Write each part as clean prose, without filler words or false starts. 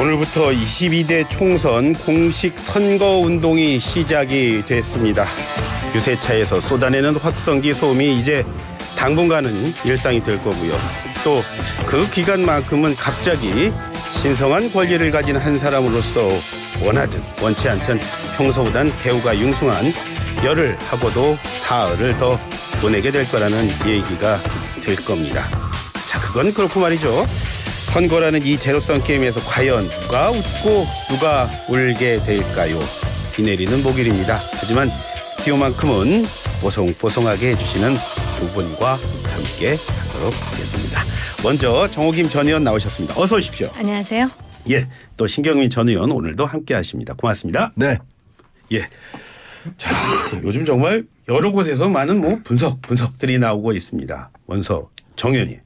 오늘부터 22대 총선 공식 선거운동이 시작이 됐습니다. 유세차에서 쏟아내는 확성기 소음이 이제 당분간은 일상이 될 거고요. 또 그 기간만큼은 갑자기 신성한 권리를 가진 한 사람으로서 원하든 원치 않든 평소보단 대우가 융숭한 열흘 하고도 사흘을 더 보내게 될 거라는 얘기가 될 겁니다. 자, 그건 그렇고 말이죠. 선거라는 이 제로섬 게임에서 과연 누가 웃고 누가 울게 될까요? 비 내리는 목요일입니다. 하지만 기호만큼은 보송보송하게 해주시는 두 분과 함께 하도록 하겠습니다. 먼저 정호김 전 의원 나오셨습니다. 어서 오십시오. 안녕하세요. 예, 또 신경민 전 의원 오늘도 함께 하십니다. 고맙습니다. 네. 예. 자, 요즘 정말 여러 곳에서 많은 분석들이 나오고 있습니다. 먼저 정 의원님.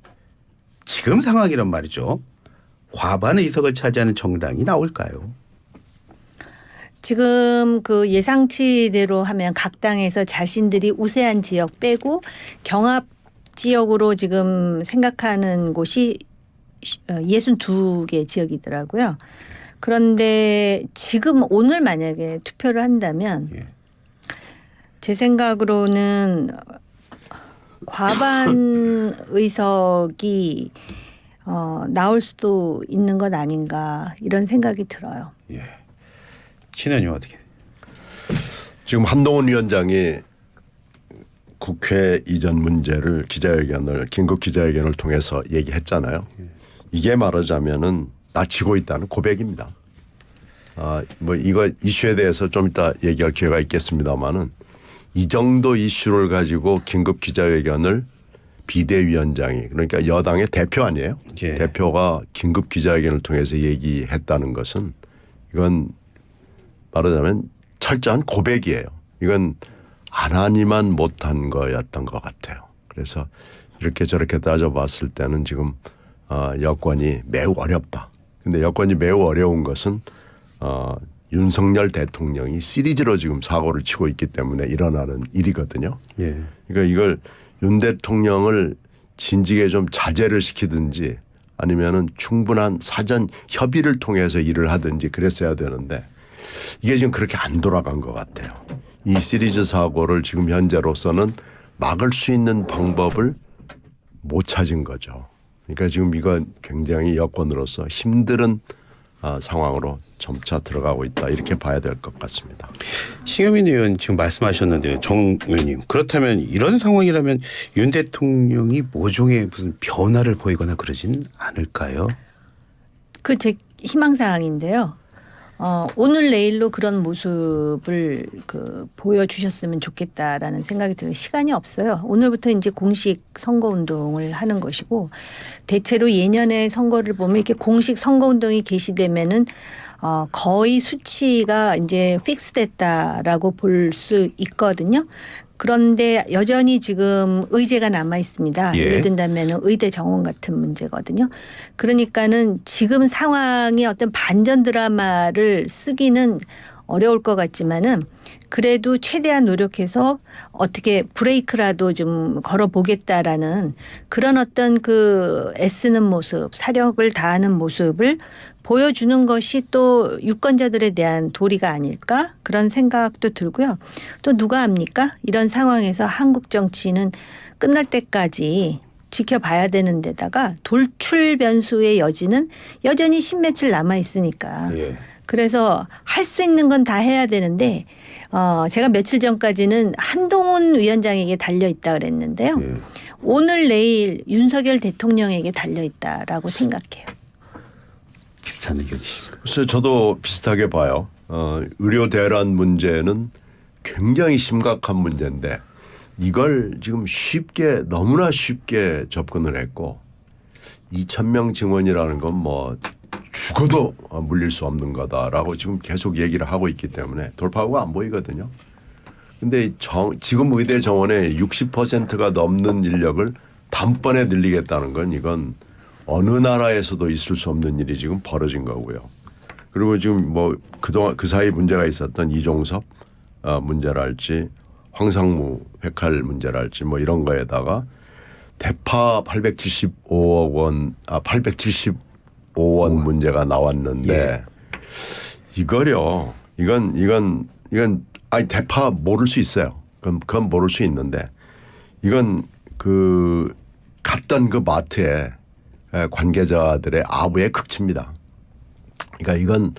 지금 상황이란 말이죠. 과반 의석을 차지하는 정당이 나올까요? 지금 그 예상치대로 하면 각 당에서 자신들이 우세한 지역 빼고 경합 지역으로 지금 생각하는 곳이 62개 지역이더라고요. 그런데 지금 오늘 만약에 투표를 한다면 제 생각으로는 과반 의석이 나올 수도 있는 것 아닌가 이런 생각이 들어요. 예. 신 의원님 어떻게? 지금 한동훈 위원장이 국회 이전 문제를 긴급 기자회견을 통해서 얘기했잖아요. 이게 말하자면은 나 지고 있다는 고백입니다. 이거 이슈에 대해서 좀 이따 얘기할 기회가 있겠습니다만은 이 정도 이슈를 가지고 긴급 기자회견을 비대위원장이 그러니까 여당의 대표 아니에요. 예. 대표가 긴급 기자회견을 통해서 얘기했다는 것은 이건 말하자면 철저한 고백이에요. 이건 안 하니만 못한 거였던 것 같아요. 그래서 이렇게 저렇게 따져봤을 때는 지금 여건이 매우 어렵다. 근데 여건이 매우 어려운 것은 윤석열 대통령이 시리즈로 지금 사고를 치고 있기 때문에 일어나는 일이거든요. 예. 그러니까 이걸 윤 대통령을 진직에 좀 자제를 시키든지 아니면은 충분한 사전 협의를 통해서 일을 하든지 그랬어야 되는데 이게 지금 그렇게 안 돌아간 것 같아요. 이 시리즈 사고를 지금 현재로서는 막을 수 있는 방법을 못 찾은 거죠. 그러니까 지금 이건 굉장히 여권으로서 힘든 상황으로 점차 들어가고 있다 이렇게 봐야 될 것 같습니다. 신경민 의원 지금 말씀하셨는데요. 정 의원님. 그렇다면 이런 상황이라면 윤 대통령이 모종의 무슨 변화를 보이거나 그러진 않을까요? 그 제 희망사항인데요. 오늘 내일로 그런 모습을 보여주셨으면 좋겠다라는 생각이 들어요. 시간이 없어요. 오늘부터 이제 공식 선거운동을 하는 것이고 대체로 예년의 선거를 보면 이렇게 공식 선거운동이 개시되면은 거의 수치가 이제 픽스됐다라고 볼 수 있거든요. 그런데 여전히 지금 의제가 남아 있습니다. 예. 예를 든다면 의대 정원 같은 문제거든요. 그러니까는 지금 상황의 어떤 반전 드라마를 쓰기는 어려울 것 같지만은 그래도 최대한 노력해서 어떻게 브레이크라도 좀 걸어보겠다라는 그런 어떤 그 애쓰는 모습, 사력을 다하는 모습을 보여주는 것이 또 유권자들에 대한 도리가 아닐까 그런 생각도 들고요. 또 누가 합니까? 이런 상황에서 한국 정치는 끝날 때까지 지켜봐야 되는 데다가 돌출 변수의 여지는 여전히 십몇일 남아 있으니까. 예. 그래서 할 수 있는 건 다 해야 되는데 제가 며칠 전까지는 한동훈 위원장에게 달려있다 그랬는데요. 예. 오늘 내일 윤석열 대통령에게 달려있다라고 생각해요. 비슷한 의견이십니까? 글쎄 저도 비슷하게 봐요. 의료 대란 문제는 굉장히 심각한 문제인데 이걸 지금 너무나 쉽게 접근을 했고 2,000명 증원이라는 건 뭐 죽어도 물릴 수 없는 거다라고 지금 계속 얘기를 하고 있기 때문에 돌파구가 안 보이거든요. 근데 지금 의대 정원의 60%가 넘는 인력을 단번에 늘리겠다는 건 이건 어느 나라에서도 있을 수 없는 일이 지금 벌어진 거고요. 그리고 지금 뭐 그동안 그 사이 문제가 있었던 이종섭 문제랄지 황상무 회칼 문제랄지 뭐 이런 거에다가 대파 875억 원, 870 885원 문제가 나왔는데 이거요. 이건 아니 대파 모를 수 있어요. 그건 모를 수 있는데 이건 그 갔던 그 마트에 관계자들의 아부의 극치입니다. 그러니까 이건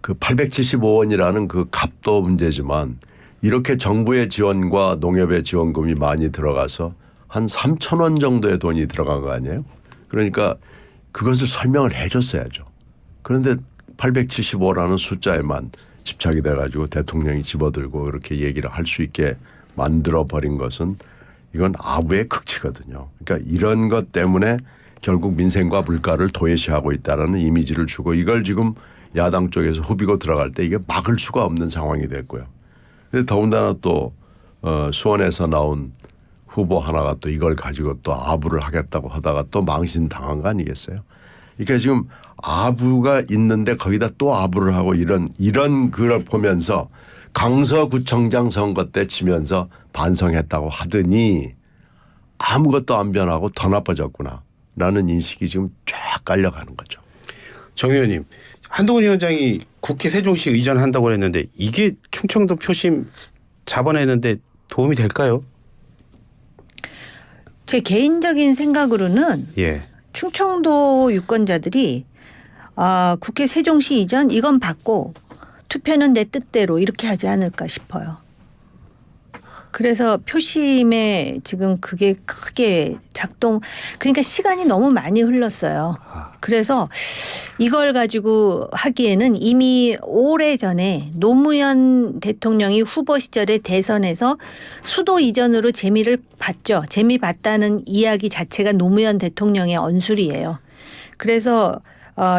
그 875원이라는 그 값도 문제지만 이렇게 정부의 지원과 농협의 지원금이 많이 들어가서 한 3,000원 정도의 돈이 들어간 거 아니에요? 그러니까 그것을 설명을 해 줬어야죠. 그런데 875라는 숫자에만 집착이 돼가지고 대통령이 집어들고 그렇게 얘기를 할 수 있게 만들어 버린 것은 이건 아부의 극치거든요. 그러니까 이런 것 때문에 결국 민생과 물가를 도외시하고 있다는 이미지를 주고 이걸 지금 야당 쪽에서 후비고 들어갈 때 이게 막을 수가 없는 상황이 됐고요. 그런데 더군다나 또 수원에서 나온 후보 하나가 또 이걸 가지고 또 아부를 하겠다고 하다가 또 망신당한 거 아니겠어요? 그러니까 지금 아부가 있는데 거기다 또 아부를 하고 이런 걸 보면서 강서구청장 선거 때 치면서 반성했다고 하더니 아무것도 안 변하고 더 나빠졌구나라는 인식이 지금 쫙 깔려가는 거죠. 정 의원님, 한동훈 위원장이 국회 세종시 의전한다고 했는데 이게 충청도 표심 잡아내는데 도움이 될까요? 제 개인적인 생각으로는 예. 충청도 유권자들이 국회 세종시 이전 이건 받고 투표는 내 뜻대로 이렇게 하지 않을까 싶어요. 그래서 표심에 지금 그게 크게 그러니까 시간이 너무 많이 흘렀어요. 그래서 이걸 가지고 하기에는 이미 오래전에 노무현 대통령이 후보 시절에 대선에서 수도 이전으로 재미를 봤죠. 재미 봤다는 이야기 자체가 노무현 대통령의 언술이에요. 그래서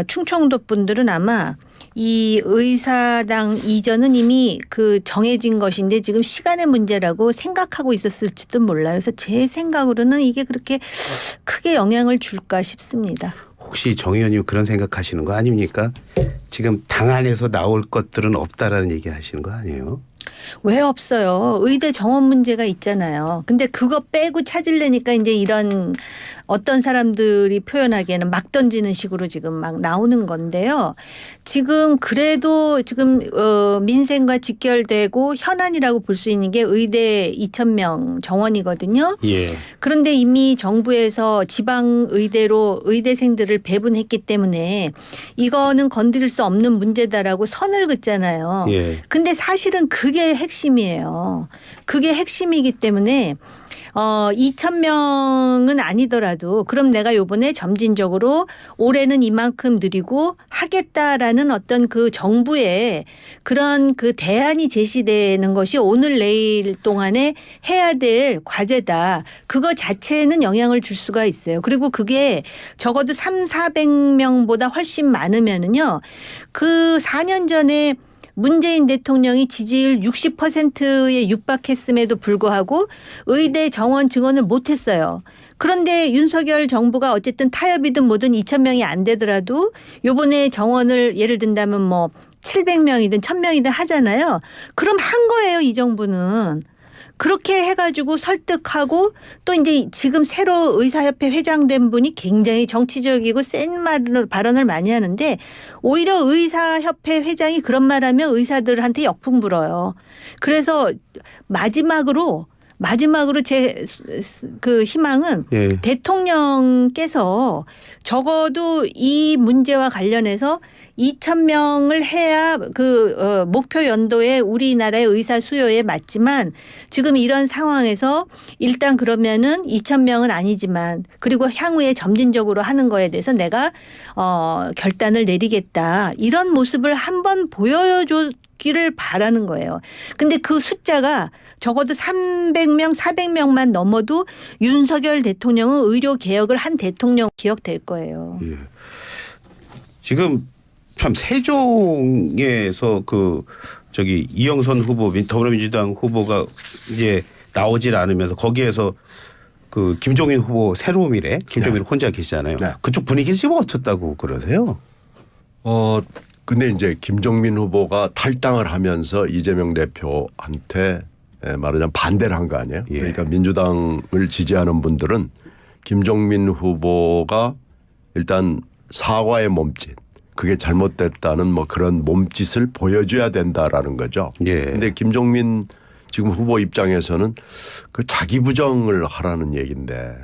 충청도 분들은 아마 이 의사당 이전은 이미 그 정해진 것인데 지금 시간의 문제라고 생각하고 있었을지도 몰라요. 그래서 제 생각으로는 이게 그렇게 크게 영향을 줄까 싶습니다. 혹시 정 의원님 그런 생각하시는 거 아닙니까? 지금 당 안에서 나올 것들은 없다라는 얘기 하시는 거 아니에요? 왜 없어요? 의대 정원 문제가 있잖아요. 근데 그거 빼고 찾으려니까 이제 이런 어떤 사람들이 표현하기에는 막 던지는 식으로 지금 막 나오는 건데요. 지금 그래도 지금 민생과 직결되고 현안이라고 볼 수 있는 게 의대 2,000명 정원이거든요. 예. 그런데 이미 정부에서 지방 의대로 의대생들을 배분했기 때문에 이거는 건드릴 수 없는 문제다라고 선을 긋잖아요. 예. 근데 사실은 그게 핵심이에요. 그게 핵심이기 때문에 2,000명은 아니더라도 그럼 내가 요번에 점진적으로 올해는 이만큼 늘리고 하겠다라는 어떤 그 정부의 그런 그 대안이 제시되는 것이 오늘 내일 동안에 해야 될 과제다. 그거 자체는 영향을 줄 수가 있어요. 그리고 그게 적어도 300~400명보다 훨씬 많으면은요. 그 4년 전에 문재인 대통령이 지지율 60%에 육박했음에도 불구하고 의대 정원 증원을 못했어요. 그런데 윤석열 정부가 어쨌든 타협이든 뭐든 2,000명이 안 되더라도 요번에 정원을 예를 든다면 뭐 700명이든 1,000명이든 하잖아요. 그럼 한 거예요, 이 정부는. 그렇게 해가지고 설득하고 또 이제 지금 새로 의사협회 회장된 분이 굉장히 정치적이고 센 발언을 많이 하는데 오히려 의사협회 회장이 그런 말하면 의사들한테 역풍 불어요. 그래서 마지막으로 제 그 희망은 예. 대통령께서 적어도 이 문제와 관련해서 2,000명을 해야 그 목표 연도에 우리나라의 의사 수요에 맞지만 지금 이런 상황에서 일단 그러면은 2,000명은 아니지만 그리고 향후에 점진적으로 하는 거에 대해서 내가 결단을 내리겠다. 이런 모습을 한번 보여주기를 바라는 거예요. 근데 그 숫자가 적어도 300명, 400명만 넘어도 윤석열 대통령은 의료 개혁을 한 대통령 기억될 거예요. 예. 지금 참 세종에서 이영선 후보 더불어민주당 후보가 이제 나오질 않으면서 거기에서 그 김종인 후보 새로움이래 김종인 혼자 계시잖아요. 네. 그쪽 분위기를 지금 어떻다고 그러세요? 근데 이제 김종민 후보가 탈당을 하면서 이재명 대표한테 말하자면 반대를 한 거 아니에요? 예. 그러니까 민주당을 지지하는 분들은 김종민 후보가 일단 사과의 몸짓. 그게 잘못됐다는 뭐 그런 몸짓을 보여줘야 된다라는 거죠. 예. 근데 김종민 지금 후보 입장에서는 그 자기 부정을 하라는 얘기인데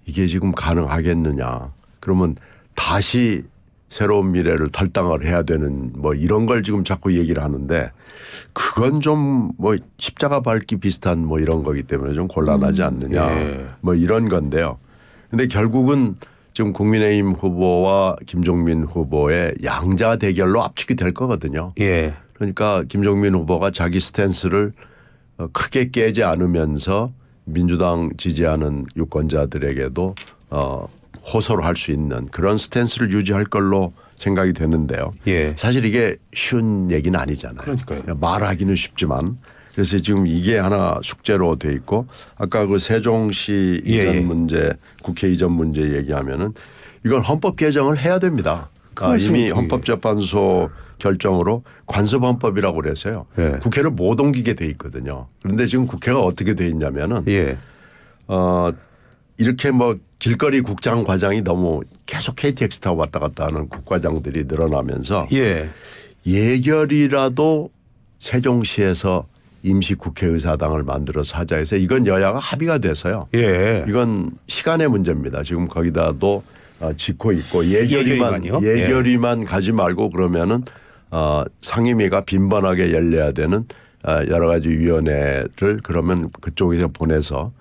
이게 지금 가능하겠느냐. 그러면 다시 새로운 미래를 탈당을 해야 되는 뭐 이런 걸 지금 자꾸 얘기를 하는데 그건 좀 뭐 십자가 밟기 비슷한 뭐 이런 거기 때문에 좀 곤란하지 않느냐. 예. 뭐 이런 건데요. 근데 결국은 지금 국민의힘 후보와 김종민 후보의 양자 대결로 압축이 될 거거든요. 예. 그러니까 김종민 후보가 자기 스탠스를 크게 깨지 않으면서 민주당 지지하는 유권자들에게도 호소를 할 수 있는 그런 스탠스를 유지할 걸로 생각이 되는데요. 예. 사실 이게 쉬운 얘기는 아니잖아요. 그러니까요. 말하기는 쉽지만 그래서 지금 이게 하나 숙제로 돼 있고 아까 그 세종시 예. 이전 문제 국회 이전 문제 얘기하면은 이건 헌법 개정을 해야 됩니다. 이미 헌법재판소 결정으로 관습헌법이라고 그래서요. 예. 국회를 못 옮기게 돼 있거든요. 그런데 지금 국회가 어떻게 돼 있냐면은 예. 이렇게 뭐 길거리 국장 과장이 너무 계속 KTX 타고 왔다 갔다 하는 국과장들이 늘어나면서 예. 예결이라도 세종시에서 임시 국회의사당을 만들어서 하자 해서 이건 여야가 합의가 돼서요. 예. 이건 시간의 문제입니다. 지금 거기다도 짓고 있고 예결위만요? 예결위만 가지 말고 그러면은 상임위가 빈번하게 열려야 되는 여러 가지 위원회를 그러면 그쪽에서 보내서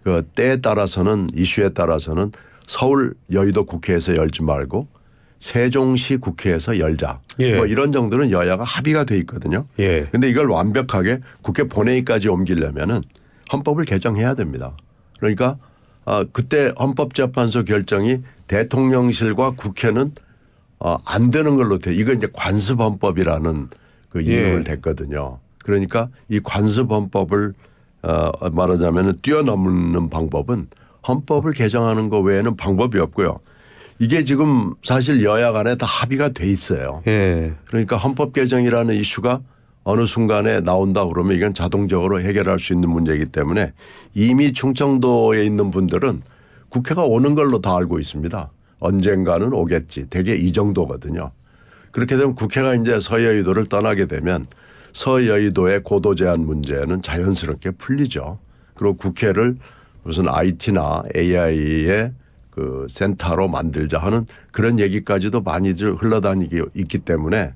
그 때에 따라서는 이슈에 따라서는 서울 여의도 국회에서 열지 말고 세종시 국회에서 열자. 예. 뭐 이런 정도는 여야가 합의가 돼 있거든요. 예. 그런데 이걸 완벽하게 국회 본회의까지 옮기려면은 헌법을 개정해야 됩니다. 그러니까 그때 헌법재판소 결정이 대통령실과 국회는 안 되는 걸로 돼. 이거 이제 관습헌법이라는 그 이름을 댔거든요. 그러니까 이 관습헌법을 말하자면 뛰어넘는 방법은 헌법을 개정하는 것 외에는 방법이 없고요. 이게 지금 사실 여야 간에 다 합의가 돼 있어요. 예. 그러니까 헌법 개정이라는 이슈가 어느 순간에 나온다 그러면 이건 자동적으로 해결할 수 있는 문제이기 때문에 이미 충청도에 있는 분들은 국회가 오는 걸로 다 알고 있습니다. 언젠가는 오겠지. 대개 이 정도거든요. 그렇게 되면 국회가 이제 서여의도를 떠나게 되면 서여의도의 고도 제한 문제는 자연스럽게 풀리죠. 그리고 국회를 무슨 IT나 AI의 그 센터로 만들자 하는 그런 얘기까지도 많이들 흘러다니기 있기 때문에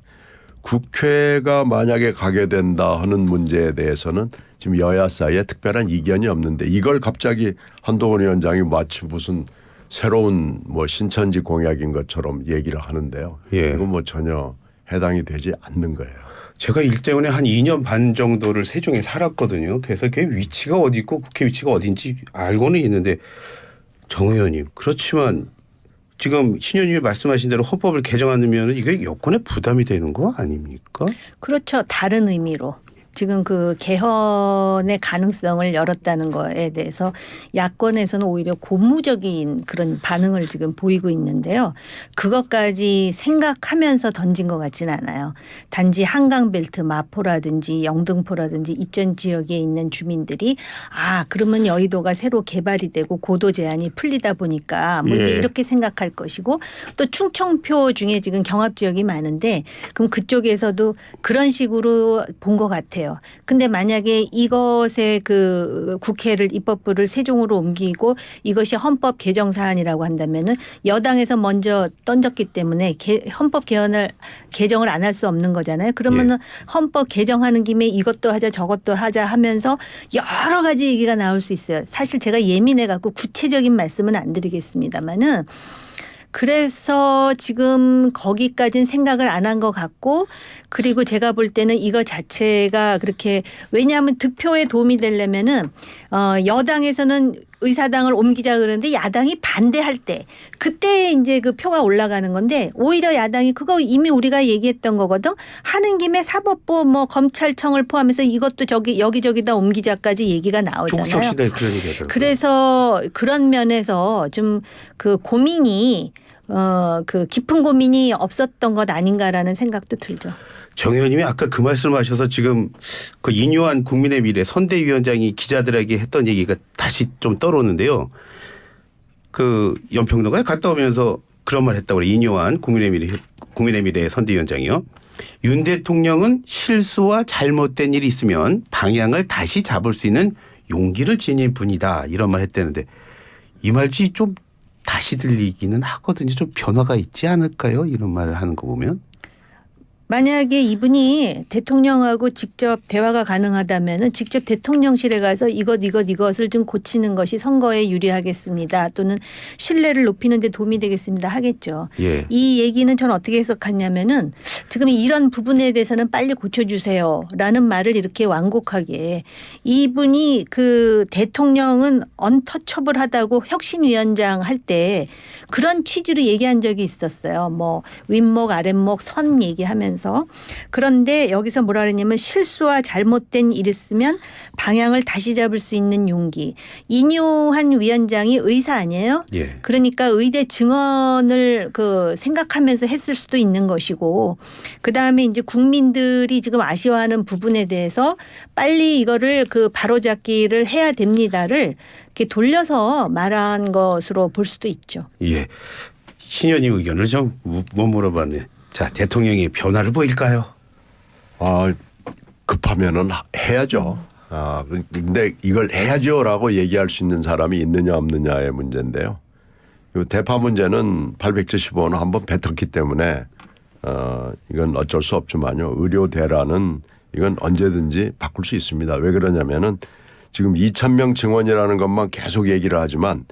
국회가 만약에 가게 된다 하는 문제에 대해서는 지금 여야 사이에 특별한 이견이 없는데 이걸 갑자기 한동훈 위원장이 마치 무슨 새로운 뭐 신천지 공약인 것처럼 얘기를 하는데요. 예. 이건 뭐 전혀 해당이 되지 않는 거예요. 제가 일 때문에 한 2년 반 정도를 세종에 살았거든요. 그래서 그게 위치가 어디 있고 국회 위치가 어딘지 알고는 있는데 정 의원님 그렇지만 지금 신 의원님이 말씀하신 대로 헌법을 개정하면 이게 여권에 부담이 되는 거 아닙니까? 그렇죠. 다른 의미로. 지금 그 개헌의 가능성을 열었다는 거에 대해서 야권에서는 오히려 고무적인 그런 반응을 지금 보이고 있는데요. 그것까지 생각하면서 던진 것 같지는 않아요. 단지 한강벨트 마포라든지 영등포라든지 이전 지역에 있는 주민들이 그러면 여의도가 새로 개발이 되고 고도 제한이 풀리다 보니까 뭐 예. 이렇게 생각할 것이고 또 충청표 중에 지금 경합 지역이 많은데 그럼 그쪽에서도 그런 식으로 본 것 같아요. 근데 만약에 이것의 그 국회를 입법부를 세종으로 옮기고 이것이 헌법 개정 사안이라고 한다면은 여당에서 먼저 던졌기 때문에 헌법 개정을 안 할 수 없는 거잖아요. 그러면은 헌법 개정하는 김에 이것도 하자 저것도 하자 하면서 여러 가지 얘기가 나올 수 있어요. 사실 제가 예민해 갖고 구체적인 말씀은 안 드리겠습니다만은 그래서 지금 거기까지는 생각을 안 한 것 같고 그리고 제가 볼 때는 이거 자체가 그렇게 왜냐하면 득표에 도움이 되려면은 여당에서는 의사당을 옮기자 그러는데 야당이 반대할 때 그때 이제 그 표가 올라가는 건데 오히려 야당이 그거 이미 우리가 얘기했던 거거든. 하는 김에 사법부 뭐 검찰청을 포함해서 이것도 저기 여기저기다 옮기자까지 얘기가 나오잖아요. 조국 시대 그런 얘기가 그래서 그런 면에서 좀 그 고민이 그 깊은 고민이 없었던 것 아닌가라는 생각도 들죠. 정 의원님이 아까 그 말씀하셔서 지금 그 인유한 국민의 미래 선대위원장이 기자들에게 했던 얘기가 다시 좀 떠오르는데요. 그 연평도가에 갔다 오면서 그런 말 했다고 그래. 인요한 국민의미래 선대위원장이요. 윤 대통령은 실수와 잘못된 일이 있으면 방향을 다시 잡을 수 있는 용기를 지닌 분이다. 이런 말 했다는데 이 말이 좀 다시 들리기는 하거든요. 좀 변화가 있지 않을까요? 이런 말을 하는 거 보면. 만약에 이분이 대통령하고 직접 대화가 가능하다면은 직접 대통령실에 가서 이것을 좀 고치는 것이 선거에 유리하겠습니다. 또는 신뢰를 높이는 데 도움이 되겠습니다. 하겠죠. 예. 이 얘기는 전 어떻게 해석하냐면은 지금 이런 부분에 대해서는 빨리 고쳐주세요라는 말을 이렇게 완곡하게 이분이 그 대통령은 언터처블하다고 혁신위원장 할 때 그런 취지로 얘기한 적이 있었어요. 뭐 윗목 아랫목 선 얘기하면서 그런데 여기서 뭐라 그러냐면 실수와 잘못된 일이 있으면 방향을 다시 잡을 수 있는 용기. 인요한 위원장이 의사 아니에요? 예. 그러니까 의대 증언을 그 생각하면서 했을 수도 있는 것이고 그다음에 이제 국민들이 지금 아쉬워하는 부분에 대해서 빨리 이거를 그 바로잡기를 해야 됩니다를 이렇게 돌려서 말한 것으로 볼 수도 있죠. 예. 신현님 의견을 좀 못 물어봤네. 자, 대통령이 변화를 보일까요? 급하면은 해야죠. 근데 이걸 해야죠라고 얘기할 수 있는 사람이 있느냐 없느냐의 문제인데요. 이 대파 문제는 875원 한번 뱉었기 때문에 이건 어쩔 수 없지만요. 의료 대란은 이건 언제든지 바꿀 수 있습니다. 왜 그러냐면은 지금 2,000명 증원이라는 것만 계속 얘기를 하지만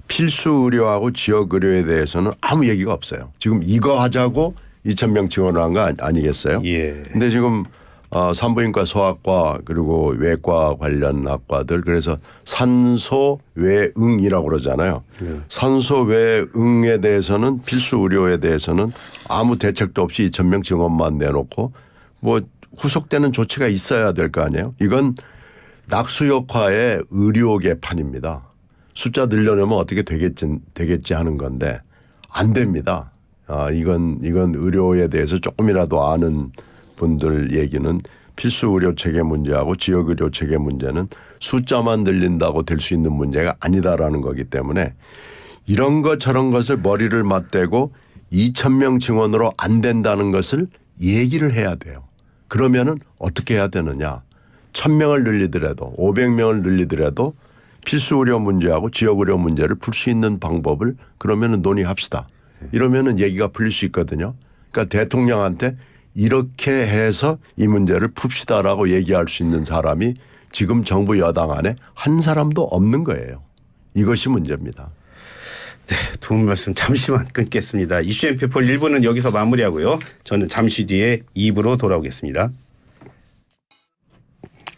필수 의료하고 지역 의료에 대해서는 아무 얘기가 없어요. 지금 이거 하자고 2,000명 지원을 한 거 아니겠어요? 예. 근데 지금 산부인과 소아과 그리고 외과 관련 학과들 그래서 산소 외응이라고 그러잖아요. 산소 외응에 대해서는 필수 의료에 대해서는 아무 대책도 없이 2,000명 증원만 내놓고 뭐 후속되는 조치가 있어야 될 거 아니에요. 이건 낙수효과의 의료 개판입니다. 숫자 늘려내면 어떻게 되겠지 하는 건데 안 됩니다. 이건 의료에 대해서 조금이라도 아는 분들 얘기는 필수 의료 체계 문제하고 지역 의료 체계 문제는 숫자만 늘린다고 될 수 있는 문제가 아니다라는 거기 때문에 이런 것 저런 것을 머리를 맞대고 2,000명 증원으로 안 된다는 것을 얘기를 해야 돼요. 그러면은 어떻게 해야 되느냐. 1,000명을 늘리더라도 500명을 늘리더라도 필수 의료 문제하고 지역 의료 문제를 풀 수 있는 방법을 그러면은 논의합시다. 이러면은 얘기가 풀릴 수 있거든요. 그러니까 대통령한테 이렇게 해서 이 문제를 풉시다라고 얘기할 수 있는 사람이 지금 정부 여당 안에 한 사람도 없는 거예요. 이것이 문제입니다. 네, 두 분 말씀 잠시만 끊겠습니다. 이슈 엠피폴 1부는 여기서 마무리하고요. 저는 잠시 뒤에 2부로 돌아오겠습니다.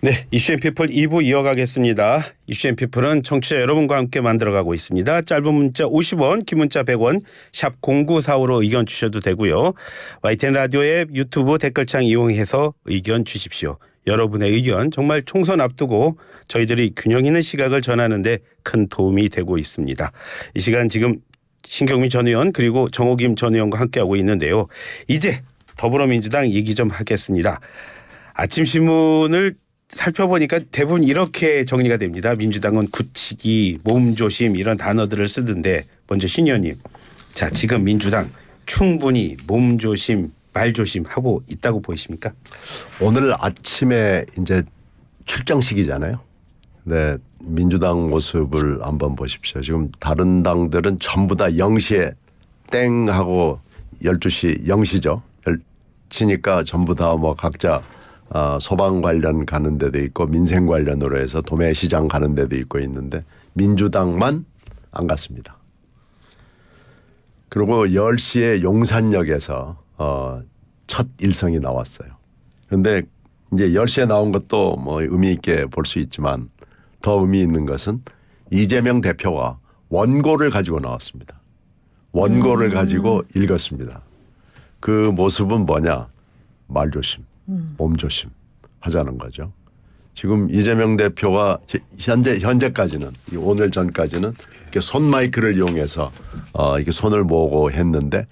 네, 이슈 엠피폴 2부 이어가겠습니다. 이슈 엠피폴은 청취자 여러분과 함께 만들어가고 있습니다. 짧은 문자 50원, 긴 문자 100원, 샵 0945로 의견 주셔도 되고요. YTN 라디오 앱 유튜브 댓글창 이용해서 의견 주십시오. 여러분의 의견 정말 총선 앞두고 저희들이 균형 있는 시각을 전하는 데 큰 도움이 되고 있습니다. 이 시간 지금 신경민 전 의원 그리고 정호김 전 의원과 함께하고 있는데요. 이제 더불어민주당 얘기 좀 하겠습니다. 아침 신문을 살펴보니까 대부분 이렇게 정리가 됩니다. 민주당은 굳히기, 몸조심 이런 단어들을 쓰던데 먼저 신 의원님. 자, 지금 민주당 충분히 몸조심, 말조심 하고 있다고 보이십니까? 오늘 아침에 이제 출정식이잖아요. 네, 민주당 모습을 한번 보십시오. 지금 다른 당들은 전부 다 0시에 땡 하고 12시 0시죠. 치니까 전부 다 뭐 각자 소방 관련 가는 데도 있고 민생 관련으로 해서 도매시장 가는 데도 있고 있는데 민주당만 안 갔습니다. 그리고 10시에 용산역에서 첫 일성이 나왔어요. 그런데 이제 10시에 나온 것도 뭐 의미 있게 볼 수 있지만 더 의미 있는 것은 이재명 대표가 원고를 가지고 나왔습니다. 원고를 가지고 읽었습니다. 그 모습은 뭐냐? 말조심, 몸조심 하자는 거죠. 지금 이재명 대표가 현재까지는 오늘 전까지는 이렇게 손 마이크를 이용해서 이렇게 손을 모으고 했는데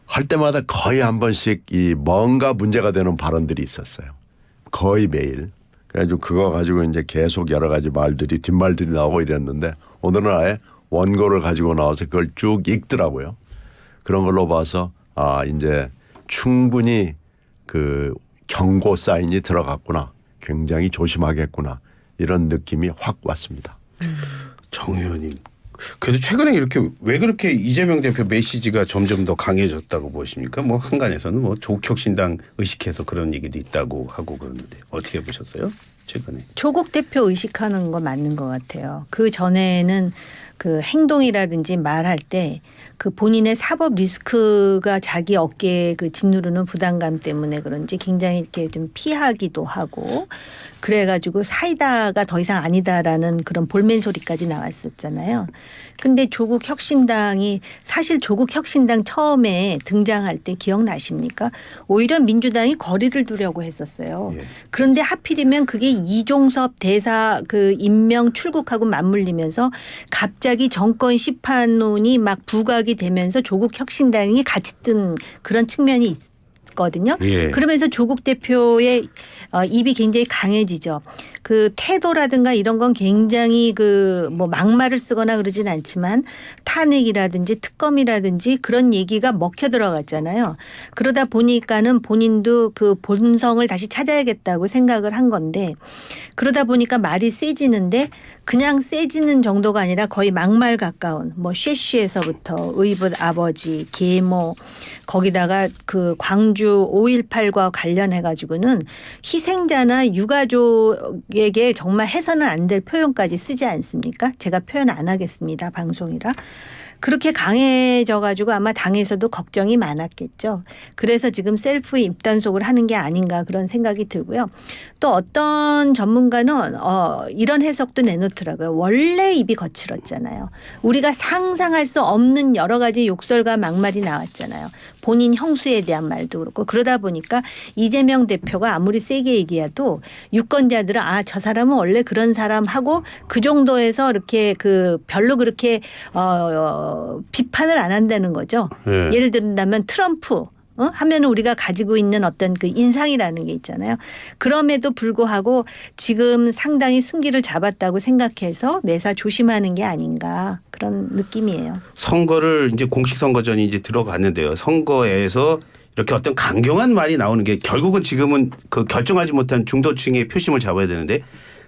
할 때마다 거의 한 번씩 이 뭔가 문제가 되는 발언들이 있었어요. 거의 매일. 그래가지고 그거 가지고 이제 계속 여러 가지 말들이 뒷말들이 나오고 이랬는데 오늘은 아예 원고를 가지고 나와서 그걸 쭉 읽더라고요. 그런 걸로 봐서 이제 충분히 그 경고 사인이 들어갔구나. 굉장히 조심하겠구나. 이런 느낌이 확 왔습니다. 정 의원님. 그래도 최근에 이렇게 왜 그렇게 이재명 대표 메시지가 점점 더 강해졌다고 보십니까? 뭐 한간에서는 뭐 조국혁신당 의식해서 그런 얘기도 있다고 하고 그러는데 어떻게 보셨어요? 최근에. 조국 대표 의식하는 거 맞는 것 같아요. 그 전에는 그 행동이라든지 말할 때 그 본인의 사법 리스크가 자기 어깨에 그 짓누르는 부담감 때문에 그런지 굉장히 이렇게 좀 피하기도 하고 그래가지고 사이다가 더 이상 아니다라는 그런 볼멘 소리까지 나왔었잖아요. 근데 조국 혁신당이 사실 조국 혁신당 처음에 등장할 때 기억나십니까? 오히려 민주당이 거리를 두려고 했었어요. 예. 그런데 하필이면 그게 이종섭 대사 그 임명 출국하고 맞물리면서 갑자기 정권 시판론이 막 부각이 되면서 조국 혁신당이 같이 뜬 그런 측면이 있거든요. 예. 그러면서 조국 대표의 입이 굉장히 강해지죠. 그 태도라든가 이런 건 굉장히 그 뭐 막말을 쓰거나 그러진 않지만 탄핵이라든지 특검이라든지 그런 얘기가 먹혀 들어갔잖아요. 그러다 보니까는 본인도 그 본성을 다시 찾아야겠다고 생각을 한 건데 그러다 보니까 말이 세지는데 그냥 세지는 정도가 아니라 거의 막말 가까운 뭐 쉐쉬에서부터 의붓 아버지 계모 거기다가 그 광주 5.18과 관련해 가지고는 희생자나 유가족에게 정말 해서는 안 될 표현까지 쓰지 않습니까? 제가 표현 안 하겠습니다. 방송이라. 그렇게 강해져 가지고 아마 당에서도 걱정이 많았겠죠. 그래서 지금 셀프 입단속을 하는 게 아닌가 그런 생각이 들고요. 또 어떤 전문가는 이런 해석도 내놓더라고요. 원래 입이 거칠었잖아요. 우리가 상상할 수 없는 여러 가지 욕설과 막말이 나왔잖아요. 본인 형수에 대한 말도 그렇고 그러다 보니까 이재명 대표가 아무리 세게 얘기해도 유권자들은 저 사람은 원래 그런 사람하고 그 정도에서 이렇게 그 별로 그렇게 비판을 안 한다는 거죠. 네. 예를 들면 트럼프 하면 우리가 가지고 있는 어떤 그 인상이라는 게 있잖아요. 그럼에도 불구하고 지금 상당히 승기를 잡았다고 생각해서 매사 조심하는 게 아닌가 그런 느낌이에요. 선거를 이제 공식 선거전이 이제 들어갔는데요. 선거에서 이렇게 어떤 강경한 말이 나오는 게 결국은 지금은 그 결정하지 못한 중도층의 표심을 잡아야 되는데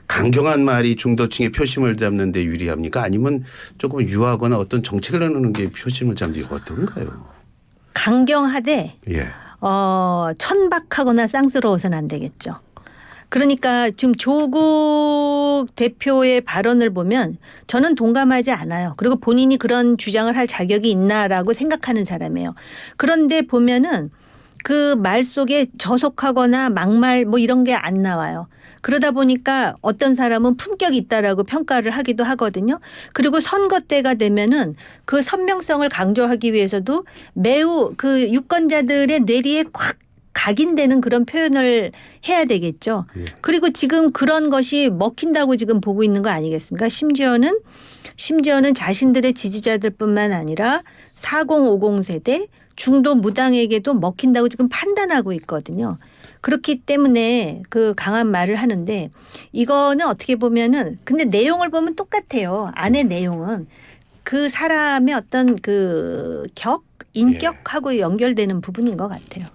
강경한 말이 중도층의 표심을 잡는 데 유리합니까? 아니면 조금 유하거나 어떤 정책을 내놓는 게 표심을 잡는 게 어떤가요? 강경하되 예. 천박하거나 쌍스러워서는 안 되겠죠. 그러니까 지금 조국 대표의 발언을 보면 저는 동감하지 않아요. 그리고 본인이 그런 주장을 할 자격이 있나라고 생각하는 사람이에요. 그런데 보면은 그 말 속에 저속하거나 막말 뭐 이런 게 안 나와요. 그러다 보니까 어떤 사람은 품격이 있다라고 평가를 하기도 하거든요. 그리고 선거 때가 되면은 그 선명성을 강조하기 위해서도 매우 그 유권자들의 뇌리에 콱 각인되는 그런 표현을 해야 되겠죠. 그리고 지금 그런 것이 먹힌다고 지금 보고 있는 거 아니겠습니까? 심지어는 자신들의 지지자들뿐만 아니라 4050 세대 중도 무당에게도 먹힌다고 지금 판단하고 있거든요. 그렇기 때문에 그 강한 말을 하는데 이거는 어떻게 보면은 근데 내용을 보면 똑같아요. 안의 내용은 그 사람의 어떤 그 인격하고 연결되는 부분인 것 같아요.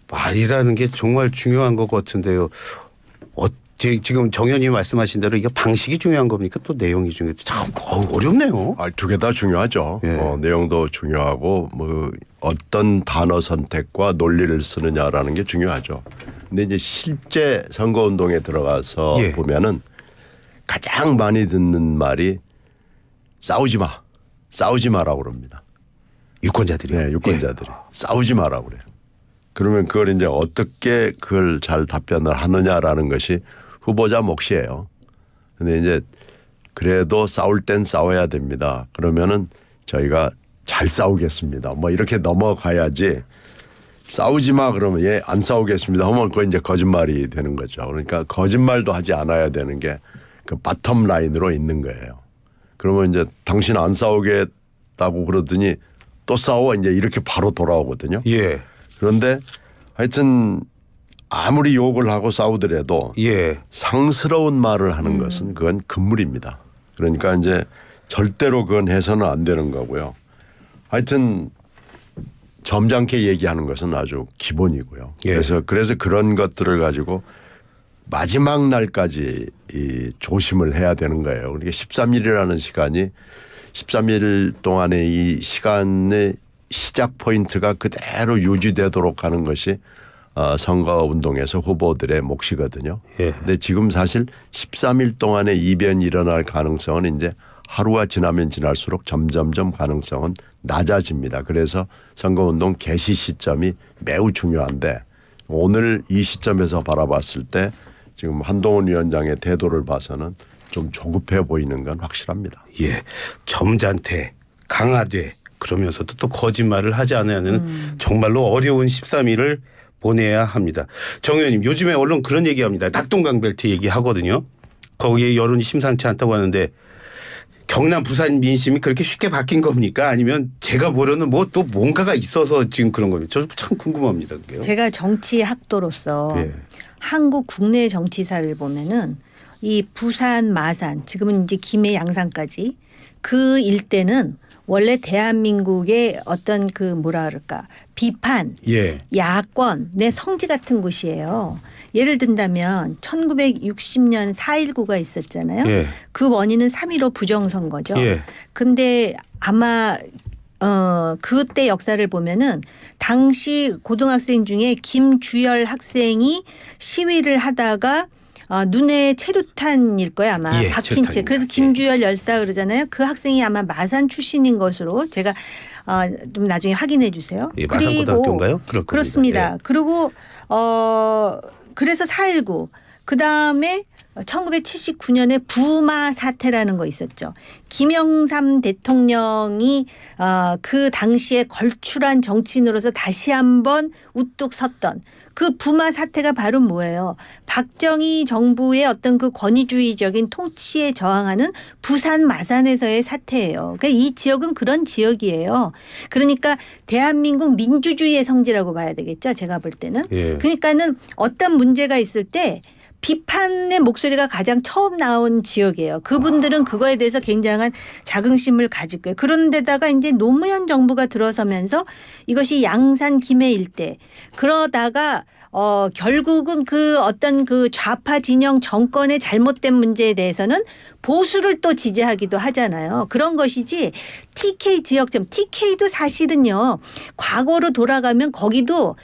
말이라는 게 정말 중요한 것 같은데요. 지금 정 의원님 말씀하신 대로 이게 방식이 중요한 겁니까? 또 내용이 중요해요. 참 어렵네요. 두 개 다 중요하죠. 예. 내용도 중요하고 뭐 어떤 단어 선택과 논리를 쓰느냐라는 게 중요하죠. 근데 이제 실제 선거운동에 들어가서 예. 보면은 가장 많이 듣는 말이 싸우지 마라고 그럽니다. 유권자들이요. 네, 유권자들이 싸우지 마라고 그래요. 그러면 그걸 이제 어떻게 그걸 잘 답변을 하느냐라는 것이 후보자 몫이에요. 근데 이제 그래도 싸울 땐 싸워야 됩니다. 그러면은 저희가 잘 싸우겠습니다. 뭐 이렇게 넘어가야지 싸우지 마 그러면 안 싸우겠습니다 하면 그건 이제 거짓말이 되는 거죠. 그러니까 거짓말도 하지 않아야 되는 게 그 바텀 라인으로 있는 거예요. 그러면 이제 당신 안 싸우겠다고 그러더니 또 싸워 이제 이렇게 바로 돌아오거든요. 예. 그런데 하여튼 아무리 욕을 하고 싸우더라도 예. 상스러운 말을 하는 것은 그건 금물입니다. 그러니까 이제 절대로 그건 해서는 안 되는 거고요. 하여튼 점잖게 얘기하는 것은 아주 기본이고요. 예. 그래서 그런 것들을 가지고 마지막 날까지 조심을 해야 되는 거예요. 그러니까 13일이라는 시간이 13일 동안의 이 시간의 시작 포인트가 그대로 유지되도록 하는 것이 선거운동에서 후보들의 몫이거든요. 예. 근데 지금 사실 13일 동안의 이변이 일어날 가능성은 이제 하루가 지나면 지날수록 점점점 가능성은 낮아집니다. 그래서 선거운동 개시 시점이 매우 중요한데 오늘 이 시점에서 바라봤을 때 지금 한동훈 위원장의 태도를 봐서는 좀 조급해 보이는 건 확실합니다. 예, 점잖되 강하되 그러면서도 또 거짓말을 하지 않으면 정말로 어려운 13일을 보내야 합니다. 정 의원님, 요즘에 언론 그런 얘기합니다. 낙동강 벨트 얘기하거든요. 거기에 여론이 심상치 않다고 하는데 경남 부산 민심이 그렇게 쉽게 바뀐 겁니까? 아니면 제가 모르는 뭐 또 뭔가가 있어서 지금 그런 겁니까? 저 참 궁금합니다. 그게요. 제가 정치학도로서 예. 한국 국내 정치사를 보면은 이 부산, 마산, 지금은 이제 김해, 양산까지 그 일대는 원래 대한민국의 어떤 그 뭐라 그럴까 비판, 예. 야권의 성지 같은 곳이에요. 예를 든다면 1960년 4.19가 있었잖아요. 예. 그 원인은 3.15 부정선거죠. 예. 근데 아마 그때 역사를 보면은 당시 고등학생 중에 김주열 학생이 시위를 하다가 눈에 체류탄일 거예요 아마 예, 박힌 채. 체류탄입니다. 그래서 김주열 열사 그러잖아요. 그 학생이 아마 마산 출신인 것으로 제가 좀 나중에 확인해 주세요. 예, 마산고등학교인가요? 그럴 겁니다. 그렇습니다. 예. 그리고 그래서 4.19 그다음에 1979년에 부마 사태라는 거 있었죠. 김영삼 대통령이 그 당시에 걸출한 정치인으로서 다시 한번 우뚝 섰던 그 부마 사태가 바로 뭐예요? 박정희 정부의 어떤 그 권위주의적인 통치에 저항하는 부산 마산에서의 사태예요. 그러니까 이 지역은 그런 지역이에요. 그러니까 대한민국 민주주의의 성지라고 봐야 되겠죠. 제가 볼 때는. 예. 그러니까는 어떤 문제가 있을 때 비판의 목소리가 가장 처음 나온 지역이에요. 그분들은 그거에 대해서 굉장한 자긍심을 가질 거예요. 그런데다가 이제 노무현 정부가 들어서면서 이것이 양산 김해 일대 그러다가 결국은 그 어떤 그 좌파 진영 정권의 잘못된 문제에 대해서는 보수를 또 지지하기도 하잖아요. 그런 것이지 TK 지역점 TK도 사실은요. 과거로 돌아가면 거기도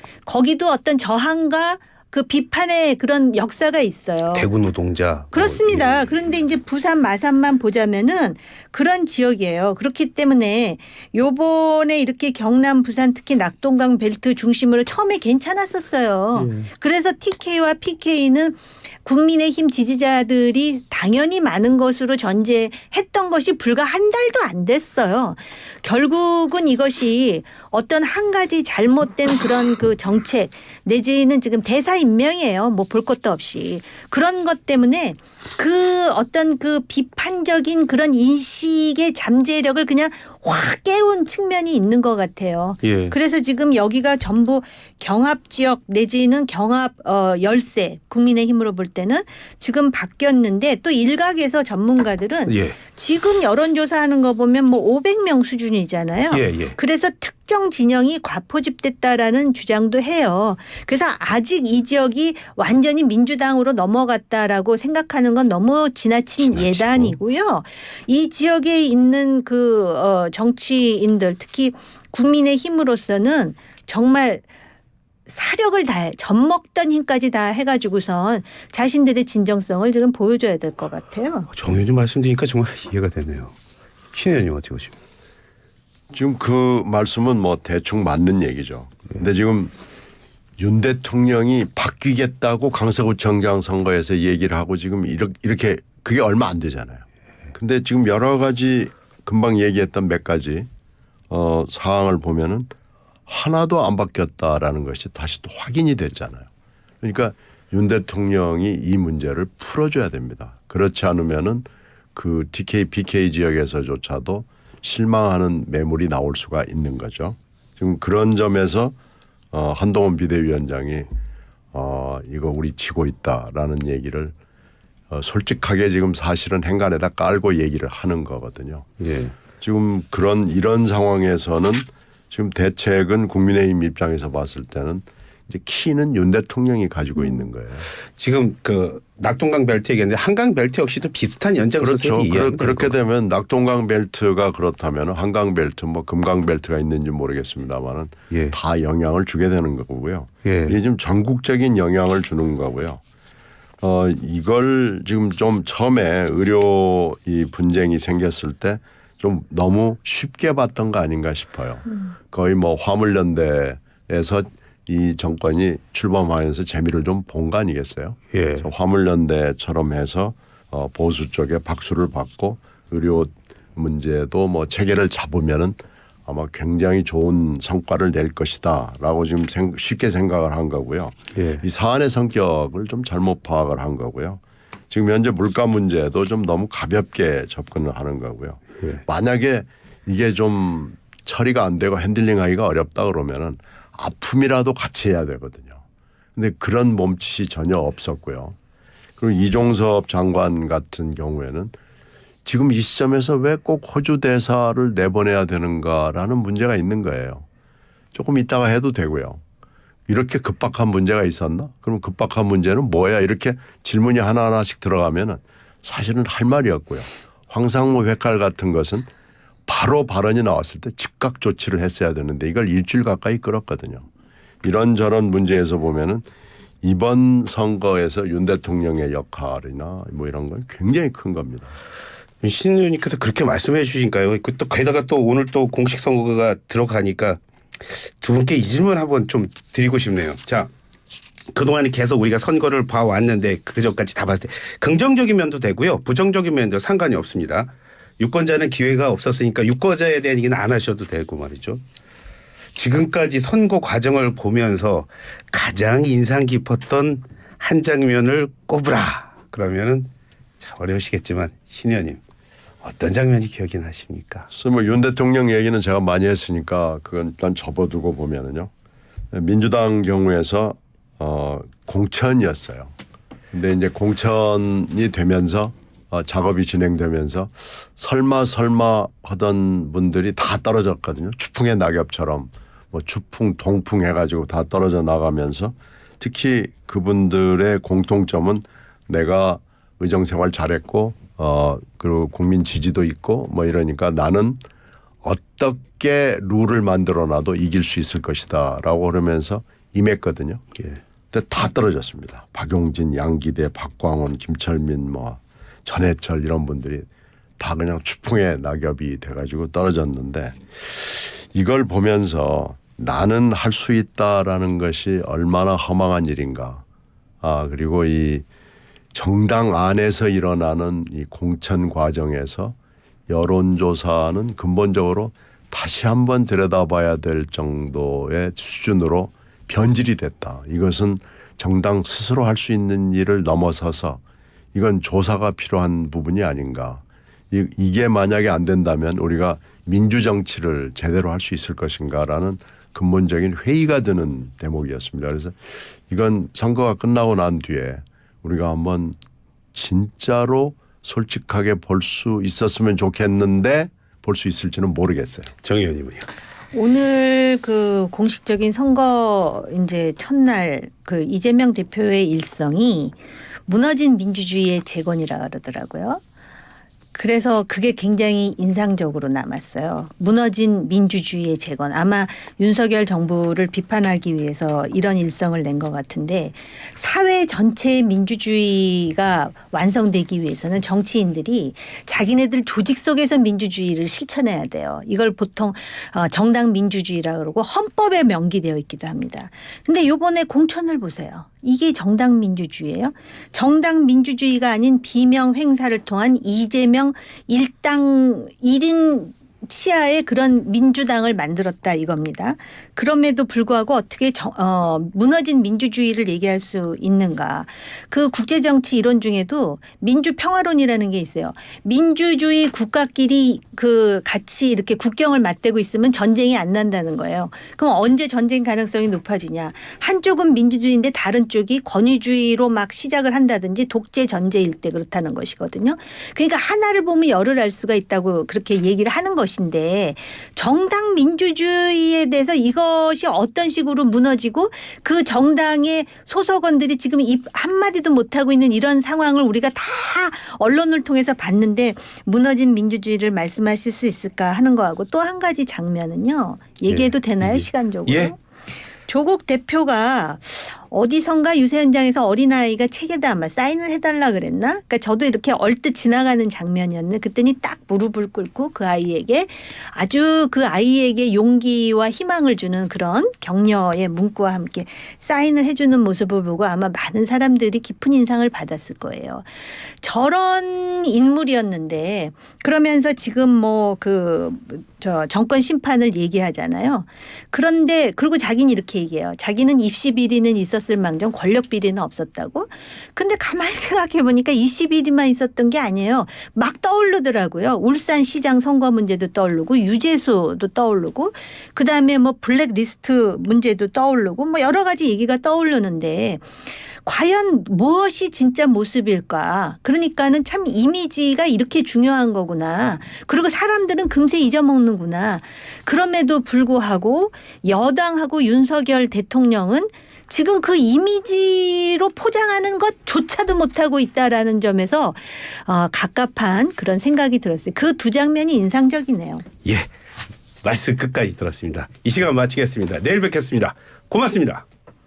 어떤 저항과 그 비판의 그런 역사가 있어요. 대구 노동자. 그렇습니다. 그런데 이제 부산 마산만 보자면은 그런 지역이에요. 그렇기 때문에 요번에 이렇게 경남 부산 특히 낙동강 벨트 중심으로 처음에 괜찮았었어요. 그래서 TK와 PK는 국민의힘 지지자들이 당연히 많은 것으로 전제했던 것이 불과 한 달도 안 됐어요. 결국은 이것이 어떤 한 가지 잘못된 그런 그 정책 내지는 지금 대사 임명이에요. 뭐 볼 것도 없이. 그런 것 때문에 그 어떤 그 비판적인 그런 인식의 잠재력을 그냥 확 깨운 측면이 있는 것 같아요. 예. 그래서 지금 여기가 전부 경합 지역 내지는 경합 열세 국민의힘으로 볼 때는 지금 바뀌었는데 또 일각에서 전문가들은 예. 지금 여론조사하는 거 보면 뭐 500명 수준이잖아요. 예, 예. 그래서 특정 진영이 과포집됐다라는 주장도 해요. 그래서 아직 이 지역이 완전히 민주당으로 넘어갔다라고 생각하는 건 너무 지나친 지나치고. 예단이고요. 이 지역에 있는 그 정치인들 특히 국민의힘으로서는 정말 사력을 다해 젖먹던 힘까지 다 해가지고선 자신들의 진정성을 지금 보여줘야 될 것 같아요. 정 의원님 말씀드리니까 정말 이해가 되네요. 신 의원님 어떻게 보십니까? 지금 그 말씀은 뭐 대충 맞는 얘기죠. 근데 지금 윤 대통령이 바뀌겠다고 강서구청장 선거에서 얘기를 하고 지금 이렇게 그게 얼마 안 되잖아요. 근데 지금 여러 가지 금방 얘기했던 몇 가지 사항을 보면은 하나도 안 바뀌었다라는 것이 다시 또 확인이 됐잖아요. 그러니까 윤 대통령이 이 문제를 풀어줘야 됩니다. 그렇지 않으면은 그 TK, PK 지역에서조차도 실망하는 매물이 나올 수가 있는 거죠. 지금 그런 점에서 한동훈 비대위원장이 이거 우리 지고 있다라는 얘기를 솔직하게 지금 사실은 행간에다 깔고 얘기를 하는 거거든요. 예. 지금 이런 상황에서는 지금 대책은 국민의힘 입장에서 봤을 때는 이제 키는 윤 대통령이 가지고 있는 거예요. 지금 그 낙동강 벨트 얘기했는데 한강 벨트 역시도 비슷한 연장선상이 그렇죠. 이해하면 그렇게 될 것 되면 낙동강 벨트가 그렇다면 한강 벨트 뭐 금강 벨트가 있는지 모르겠습니다만은 예. 다 영향을 주게 되는 거고요. 예. 이게 지금 전국적인 영향을 주는 거고요. 이걸 지금 좀 처음에 의료 이 분쟁이 생겼을 때 좀 너무 쉽게 봤던 거 아닌가 싶어요. 거의 뭐 화물연대에서 이 정권이 출범하면서 재미를 좀 본 거 아니겠어요? 예. 화물연대처럼 해서 보수 쪽에 박수를 받고 의료 문제도 뭐 체계를 잡으면은 아마 굉장히 좋은 성과를 낼 것이다라고 지금 쉽게 생각을 한 거고요. 예. 이 사안의 성격을 좀 잘못 파악을 한 거고요. 지금 현재 물가 문제도 좀 너무 가볍게 접근을 하는 거고요. 예. 만약에 이게 좀 처리가 안 되고 핸들링하기가 어렵다 그러면은 아픔이라도 같이 해야 되거든요. 근데 그런 몸짓이 전혀 없었고요. 그리고 이종섭 장관 같은 경우에는 지금 이 시점에서 왜 꼭 호주 대사를 내보내야 되는가라는 문제가 있는 거예요. 조금 있다가 해도 되고요. 이렇게 급박한 문제가 있었나? 그럼 급박한 문제는 뭐야? 이렇게 질문이 하나하나씩 들어가면은 사실은 할 말이 없고요. 황상무 회칼 같은 것은 바로 발언이 나왔을 때 즉각 조치를 했어야 되는데 이걸 일주일 가까이 끌었거든요. 이런저런 문제에서 보면은 이번 선거에서 윤 대통령의 역할이나 뭐 이런 건 굉장히 큰 겁니다. 신 의원님께서 그렇게 말씀해 주시니까요. 또 게다가 또 오늘 또 공식 선거가 들어가니까 두 분께 이 질문 한번 좀 드리고 싶네요. 자, 그동안에 계속 우리가 선거를 봐왔는데 그전까지 다 봤을 때 긍정적인 면도 되고요. 부정적인 면도 상관이 없습니다. 유권자는 기회가 없었으니까 유권자에 대한 얘기는 안 하셔도 되고 말이죠. 지금까지 선거 과정을 보면서 가장 인상 깊었던 한 장면을 꼽으라. 그러면은 참 어려우시겠지만 신 의원님 어떤 장면이 기억이 나십니까? 그래서 뭐 윤 대통령 얘기는 제가 많이 했으니까 그건 일단 접어두고 보면은요. 민주당 경우에서 공천이었어요. 근데 이제 공천이 되면서 작업이 진행되면서 설마 하던 분들이 다 떨어졌거든요. 추풍의 낙엽처럼 뭐 추풍 동풍 해가지고 다 떨어져 나가면서 특히 그분들의 공통점은 내가 의정생활 잘했고 그리고 국민 지지도 있고 뭐 이러니까 나는 어떻게 룰을 만들어놔도 이길 수 있을 것이다라고 그러면서 임했거든요. 예. 근데 다 떨어졌습니다. 박용진, 양기대, 박광원, 김철민, 뭐 전해철 이런 분들이 다 그냥 추풍의 낙엽이 돼가지고 떨어졌는데 이걸 보면서 나는 할 수 있다라는 것이 얼마나 허망한 일인가. 그리고 이 정당 안에서 일어나는 이 공천 과정에서 여론조사는 근본적으로 다시 한번 들여다봐야 될 정도의 수준으로 변질이 됐다. 이것은 정당 스스로 할 수 있는 일을 넘어서서 이건 조사가 필요한 부분이 아닌가. 이게 만약에 안 된다면 우리가 민주정치를 제대로 할 수 있을 것인가라는 근본적인 회의가 드는 대목이었습니다. 그래서 이건 선거가 끝나고 난 뒤에 우리가 한번 진짜로 솔직하게 볼 수 있었으면 좋겠는데 볼 수 있을지는 모르겠어요. 정 의원님은요? 오늘 그 공식적인 선거 이제 첫날 그 이재명 대표의 일성이 무너진 민주주의의 재건이라 그러더라고요. 그래서 그게 굉장히 인상적으로 남았어요. 무너진 민주주의의 재건. 아마 윤석열 정부를 비판하기 위해서 이런 일성을 낸 것 같은데 사회 전체의 민주주의가 완성되기 위해서는 정치인들이 자기네들 조직 속에서 민주주의를 실천해야 돼요. 이걸 보통 정당 민주주의라 그러고 헌법에 명기되어 있기도 합니다. 근데 이번에 공천을 보세요. 이게 정당 민주주의예요? 정당 민주주의가 아닌 비명 행사를 통한 이재명 일당 1인 시야에 그런 민주당을 만들었다 이겁니다. 그럼에도 불구하고 어떻게 무너진 민주주의를 얘기할 수 있는가. 그 국제정치 이론 중에도 민주평화론이라는 게 있어요. 민주주의 국가끼리 그 같이 이렇게 국경을 맞대고 있으면 전쟁이 안 난다는 거예요. 그럼 언제 전쟁 가능성이 높아지냐. 한쪽은 민주주의인데 다른 쪽이 권위주의로 막 시작을 한다든지 독재 전제일 때 그렇다는 것이거든요. 그러니까 하나를 보면 열을 알 수가 있다고 그렇게 얘기를 하는 것인데 정당 민주주의에 대해서 이것이 어떤 식으로 무너지고 그 정당의 소속원들이 지금 입 한마디도 못하고 있는 이런 상황을 우리가 다 언론을 통해서 봤는데 무너진 민주주의를 말씀하실 수 있을까 하는 거하고 또 한 가지 장면은요. 얘기해도 되나요? 시간적으로. 예. 조국 대표가 어디선가 유세 현장에서 어린아이가 책에다 아마 사인을 해달라 그랬나? 그러니까 저도 이렇게 얼뜻 지나가는 장면이었는데 그랬더니 딱 무릎을 꿇고 그 아이에게 아주 그 아이에게 용기와 희망을 주는 그런 격려의 문구와 함께 사인을 해주는 모습을 보고 아마 많은 사람들이 깊은 인상을 받았을 거예요. 저런 인물이었는데 그러면서 지금 뭐 정권 심판을 얘기하잖아요. 그런데 그리고 자기는 이렇게 얘기해요. 자기는 입시 비리는 있었을 망정 권력 비리는 없었다고. 근데 가만히 생각해 보니까 입시 비리만 있었던 게 아니에요. 막 떠오르더라고요. 울산시장 선거 문제도 떠오르고 유재수도 떠오르고 그다음에 뭐 블랙리스트 문제도 떠오르고 뭐 여러 가지 얘기가 떠오르는데 과연 무엇이 진짜 모습일까? 그러니까는 참 이미지가 이렇게 중요한 거구나. 그리고 사람들은 금세 잊어먹는구나. 그럼에도 불구하고 여당하고 윤석열 대통령은 지금 그 이미지로 포장하는 것조차도 못하고 있다라는 점에서 갑갑한 그런 생각이 들었어요. 그 두 장면이 인상적이네요. 예. 말씀 끝까지 들었습니다. 이 시간 마치겠습니다. 내일 뵙겠습니다. 고맙습니다.